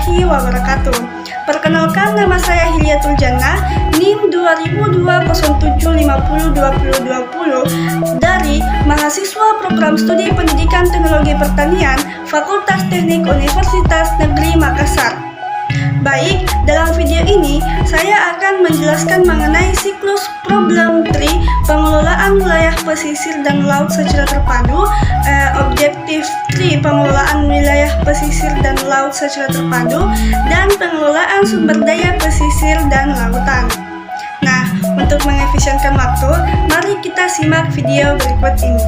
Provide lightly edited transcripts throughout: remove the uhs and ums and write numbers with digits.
warahmatullahi wabarakatuh. Perkenalkan, nama saya Hilyatul Jannah, NIM 200207502020 dari mahasiswa program studi Pendidikan Teknologi Pertanian Fakultas Teknik Universitas Negeri Makassar. Baik, dalam video ini saya akan menjelaskan mengenai siklus problem tree pengelolaan wilayah pesisir dan laut secara terpadu, objektif tree pengelolaan wilayah pesisir dan laut secara terpadu, dan pengelolaan sumber daya pesisir dan lautan. Nah, untuk mengefisienkan waktu, mari kita simak video berikut ini.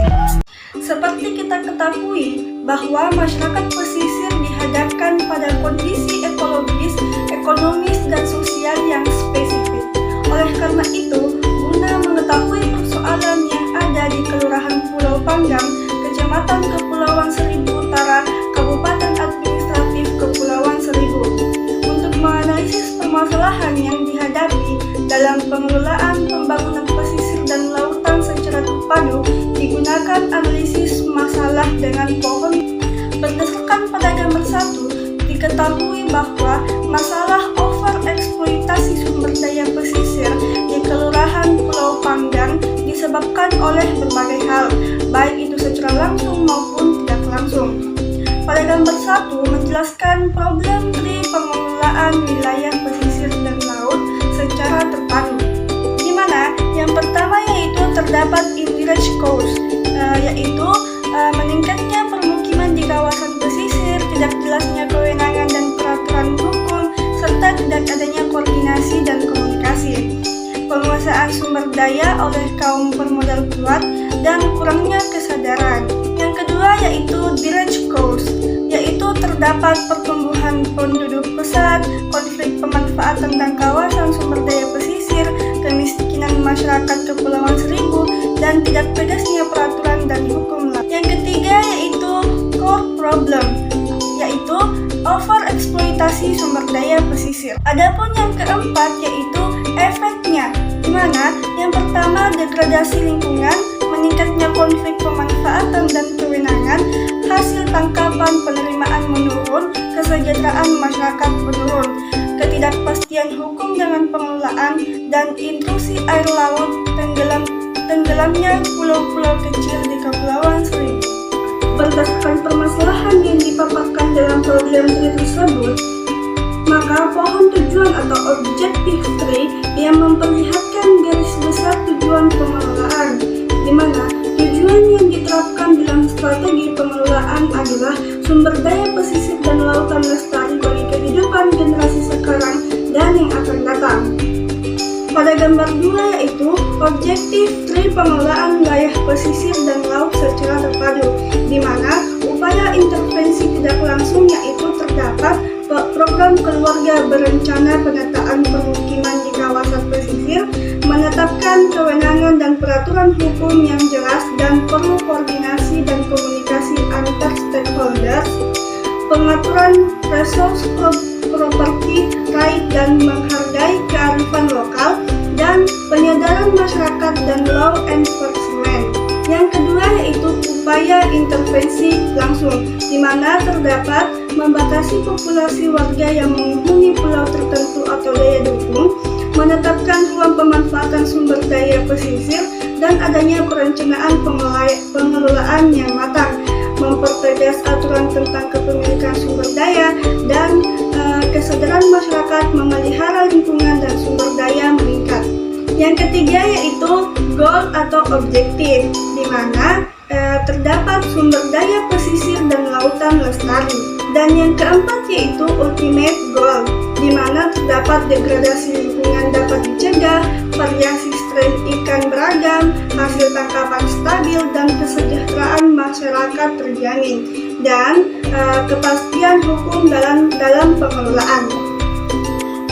Seperti kita ketahui bahwa masyarakat pesisir dihadapkan pada kondisi ekologis, ekonomis, dan sosial yang spesifik. Oleh karena itu, guna mengetahui persoalan yang ada di Kelurahan Pulau Panggang, Kecamatan Kepulauan Seribu Utara, Kabupaten Administratif Kepulauan Seribu, untuk menganalisis permasalahan yang dihadapi dalam pengelolaan pembangunan pesisir dan lautan secara terpadu, digunakan analisis masalah dengan pohon. Berdasarkan pada gambar 1, diketahui bahwa masalah overeksploitasi sumber daya pesisir di Kelurahan Pulau Panggang disebabkan oleh berbagai hal, baik itu secara langsung maupun tidak langsung. Pada gambar 1 menjelaskan problem tree pengelolaan wilayah pesisir dan laut secara terpadu, di mana yang pertama yaitu terdapat indirect cause, yaitu meningkatnya permukiman di kawasan pesisir, tidak jelasnya kewenangan dan peraturan hukum, serta tidak adanya koordinasi dan komunikasi. Penguasaan sumber daya oleh kaum bermodal kuat dan kurangnya kesadaran. Yang kedua yaitu direct cause, yaitu terdapat pertumbuhan penduduk pesat, konflik pemanfaatan tentang kawasan sumber daya pesisir, kemiskinan masyarakat Kepulauan Seribu, dan tidak tegasnya peraturan dan hukum. Yang ketiga yaitu core problem, yaitu overeksploitasi sumber daya pesisir. Adapun yang keempat yaitu efeknya, di mana yang pertama degradasi lingkungan, meningkatnya konflik pemanfaatan dan kewenangan, hasil tangkapan penerimaan menurun, kesejahteraan masyarakat menurun, ketidakpastian hukum dengan pengelolaan, dan intrusi air laut, tenggelamnya pulau-pulau kecil di Kepulauan Seribu. Berdasarkan permasalahan yang dipaparkan dalam problem tree tersebut, maka pohon tujuan atau objektif tree yang memperlihatkan garis besar tujuan pengelolaan, di mana tujuan yang diterapkan dalam strategi pengelolaan adalah sumber daya pesisir dan lautan lestari bagi kehidupan generasi sekarang dan yang akan datang. Pada gambar 2 yaitu objektif tree pengelolaan wilayah pesisir dan laut secara terpadu, di mana upaya intervensi tidak langsung yaitu terdapat program keluarga berencana penataan permukiman di kawasan pesisir, menetapkan kewenangan dan peraturan hukum yang jelas dan perlu koordinasi dan komunikasi antar stakeholders, pengaturan resource property right dan menghargai kearifan lokal, dan penyadaran masyarakat dan law enforcement. Yang kedua yaitu upaya intervensi langsung, di mana terdapat membatasi populasi warga yang menghuni pulau tertentu atau daya dukung, menetapkan ruang pemanfaatan sumber daya pesisir, dan adanya perencanaan pengelolaan yang matang, mempertegas aturan tentang kepemilikan sumber daya, dan kesadaran masyarakat memelihara lingkungan dan sumber daya meningkat. Yang ketiga yaitu goal atau objektif, di mana terdapat sumber daya pesisir dan lautan lestari. Dan yang keempat yaitu ultimate goal, di mana terdapat degradasi lingkungan dapat dicegah, variasi strain ikan beragam, hasil tangkapan stabil, dan kesejahteraan masyarakat terjamin, dan kepastian hukum dalam pengelolaan.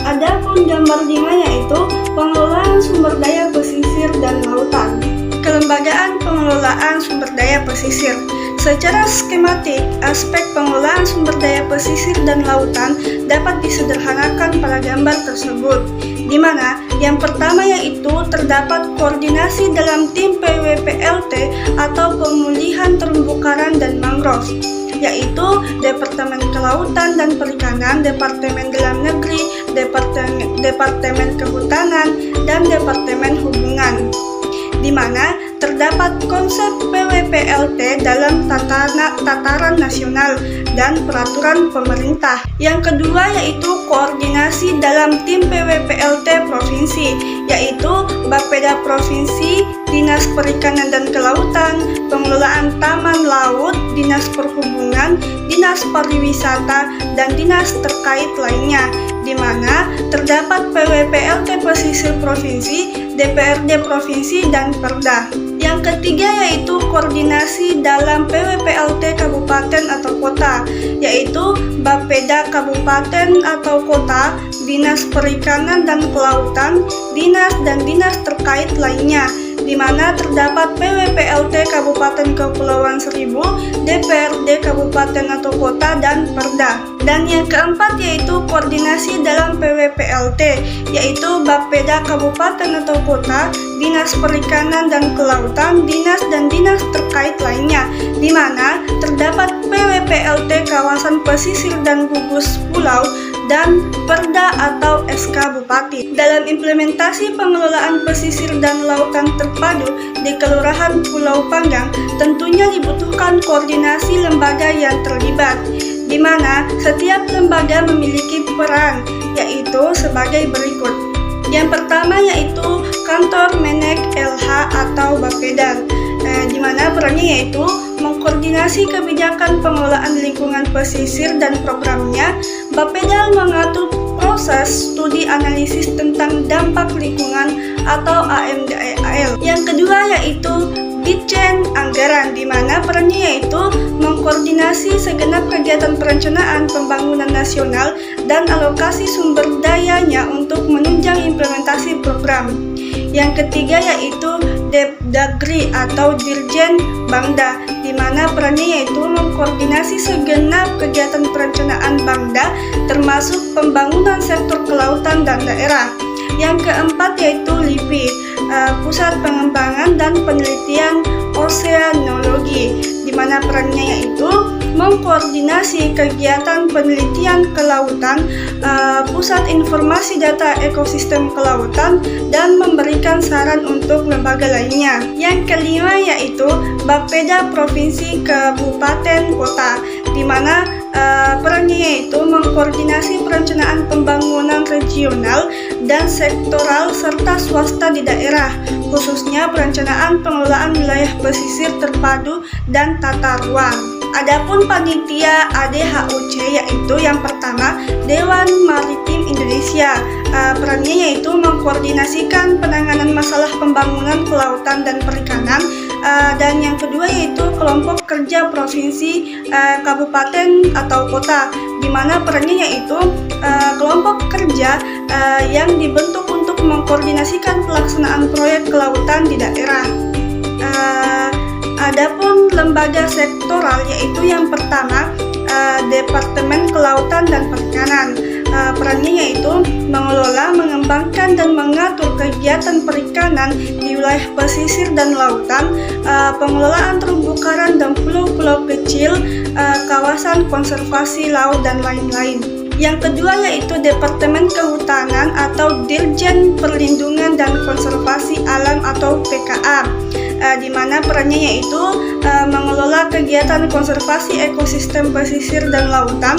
Adapun gambar 5 yaitu pengelolaan sumber daya pesisir dan lautan. Kelembagaan pengelolaan sumber daya pesisir. Secara skematik, aspek pengelolaan sumber daya pesisir dan lautan dapat disederhanakan pada gambar tersebut, di mana yang pertama yaitu terdapat koordinasi dalam tim PWPLT atau pemulihan terumbu karang dan mangrove. yaitu Departemen Kelautan dan Perikanan, Departemen Dalam Negeri, Departemen Kehutanan, dan Departemen Hubungan, di mana terdapat konsep PWPLT dalam tataran nasional dan peraturan pemerintah. Yang kedua yaitu koordinasi dalam tim PWPLT provinsi, yaitu Bapeda Provinsi, Dinas Perikanan dan Kelautan, Pengelolaan Taman Laut, Dinas Perhubungan, Dinas Pariwisata, dan dinas terkait lainnya, di mana terdapat PWPLT pesisir provinsi, DPRD provinsi, dan Perda. Yang ketiga yaitu koordinasi dalam PWPLT kabupaten atau kota, yaitu Bapeda Kabupaten atau Kota, Dinas Perikanan dan Kelautan, dinas dan dinas terkait lainnya, di mana terdapat PWPLT Kabupaten Kepulauan Seribu, DPRD Kabupaten atau Kota, dan Perda. Dan yang keempat yaitu koordinasi dalam PWPLT, yaitu Bapeda Kabupaten atau Kota, Dinas Perikanan dan Kelautan, dinas dan dinas terkait lainnya, di mana terdapat PWPLT Kawasan Pesisir dan Gugus Pulau, dan Perda atau SK Bupati. Dalam implementasi pengelolaan pesisir dan lautan terpadu di Kelurahan Pulau Panggang, tentunya dibutuhkan koordinasi lembaga yang terlibat, di mana setiap lembaga memiliki peran, yaitu sebagai berikut. Yang pertama yaitu Kantor Menek LH atau Bapeda, di mana perannya yaitu mengkoordinasi kebijakan pengelolaan lingkungan pesisir dan programnya. Bapeda mengatur proses studi analisis tentang dampak lingkungan atau AMDAL. Yang kedua yaitu Ditjen Anggaran, di mana perannya yaitu mengkoordinasi segenap kegiatan perencanaan pembangunan nasional dan alokasi sumber dayanya untuk menunjang implementasi program. Yang ketiga yaitu Depdagri atau Dirjen Bangda, di mana perannya yaitu mengkoordinasi segenap kegiatan perencanaan Bangda termasuk pembangunan sektor kelautan dan daerah. Yang keempat yaitu LIPI, Pusat Pengembangan dan Penelitian Oseanologi, di mana perannya yaitu mengkoordinasi kegiatan penelitian kelautan, pusat informasi data ekosistem kelautan, dan memberikan saran untuk lembaga lainnya. Yang kelima yaitu Bapeda Provinsi Kabupaten Kota, di mana perannya yaitu mengkoordinasi perencanaan pembangunan regional dan sektoral serta swasta di daerah, khususnya perencanaan pengelolaan wilayah pesisir terpadu dan tata ruang. Adapun panitia ADHUC yaitu yang pertama Dewan Maritim Indonesia, perannya yaitu mengkoordinasikan penanganan masalah pembangunan kelautan dan perikanan, dan yang kedua yaitu kelompok kerja provinsi, kabupaten atau kota, di mana perannya yaitu kelompok kerja yang dibentuk untuk mengkoordinasikan pelaksanaan proyek kelautan di daerah. Adapun lembaga sektoral yaitu yang pertama Departemen Kelautan dan Perikanan, perannya yaitu mengelola, mengembangkan dan mengatur kegiatan perikanan di wilayah pesisir dan lautan, pengelolaan terumbu karang dan pulau-pulau kecil, kawasan konservasi laut dan lain-lain. Yang kedua yaitu Departemen Kehutanan atau Dirjen Perlindungan dan Konservasi Alam atau PKA, di mana perannya yaitu mengelola kegiatan konservasi ekosistem pesisir dan lautan,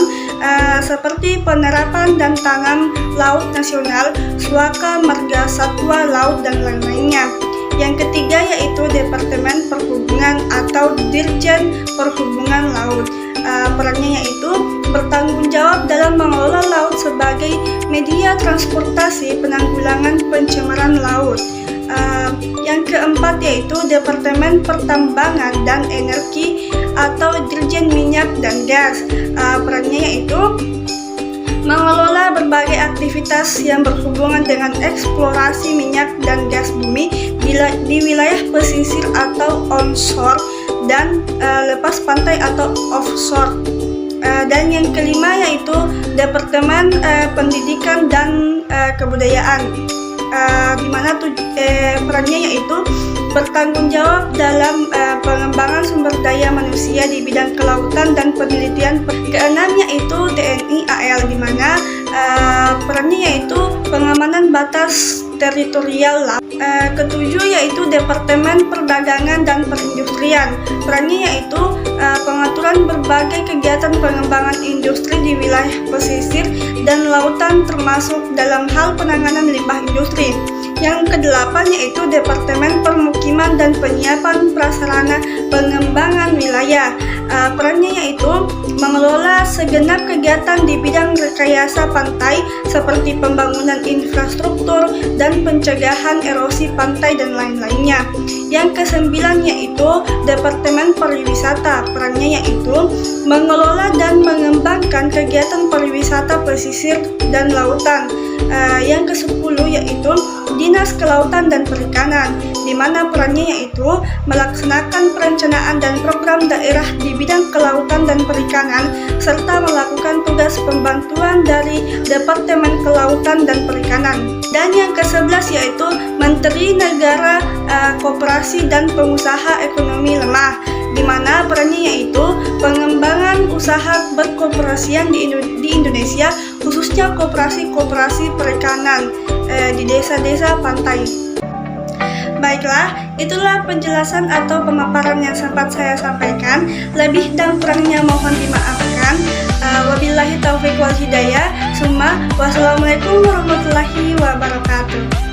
seperti penerapan dan tanam laut nasional, suaka, marga satwa laut dan lain-lainnya. Yang ketiga yaitu Departemen Perhubungan atau Dirjen Perhubungan Laut, perannya yaitu bertanggung jawab dalam mengelola laut sebagai media transportasi penanggulangan pencemaran laut. Yang keempat yaitu Departemen Pertambangan dan Energi atau Dirjen Minyak dan Gas, perannya yaitu mengelola berbagai aktivitas yang berhubungan dengan eksplorasi minyak dan gas bumi di wilayah pesisir atau onshore dan lepas pantai atau offshore. Dan yang kelima yaitu Departemen Pendidikan dan Kebudayaan, di mana perannya yaitu bertanggung jawab dalam pengembangan sumber daya manusia di bidang kelautan dan penelitian. Keenamnya itu TNI AL, di mana perannya yaitu pengamanan batas teritorial laut. Ketujuh yaitu Departemen Perdagangan dan Perindustrian. Perannya yaitu pengaturan berbagai kegiatan pengembangan industri di wilayah pesisir dan lautan, termasuk dalam hal penanganan limbah industri. Yang kedelapan yaitu Departemen Permukiman dan Penyiapan Prasarana Pengembangan Wilayah. Perannya yaitu mengelola segenap kegiatan di bidang rekayasa pantai seperti pembangunan infrastruktur dan pencegahan erosi pantai dan lain-lainnya. Yang kesembilan yaitu Departemen Pariwisata. Perannya yaitu mengelola dan mengembangkan kegiatan pariwisata pesisir dan lautan. Yang kesepuluh yaitu Dinas Kelautan dan Perikanan, di mana perannya yaitu melaksanakan perencanaan dan program daerah di bidang kelautan dan perikanan, serta melakukan tugas pembantuan dari Departemen Kelautan dan Perikanan. Dan yang ke-11 yaitu Menteri Negara Koperasi dan Pengusaha Ekonomi Lemah, di mana perannya yaitu pengembangan usaha berkooperasian di Indonesia, khususnya koperasi-koperasi perikanan di desa-desa pantai. Baiklah, itulah penjelasan atau pemaparan yang sempat saya sampaikan. Lebih dan kurangnya mohon dimaafkan. Wabillahi taufiq wal hidayah. Wassalamualaikum warahmatullahi wabarakatuh.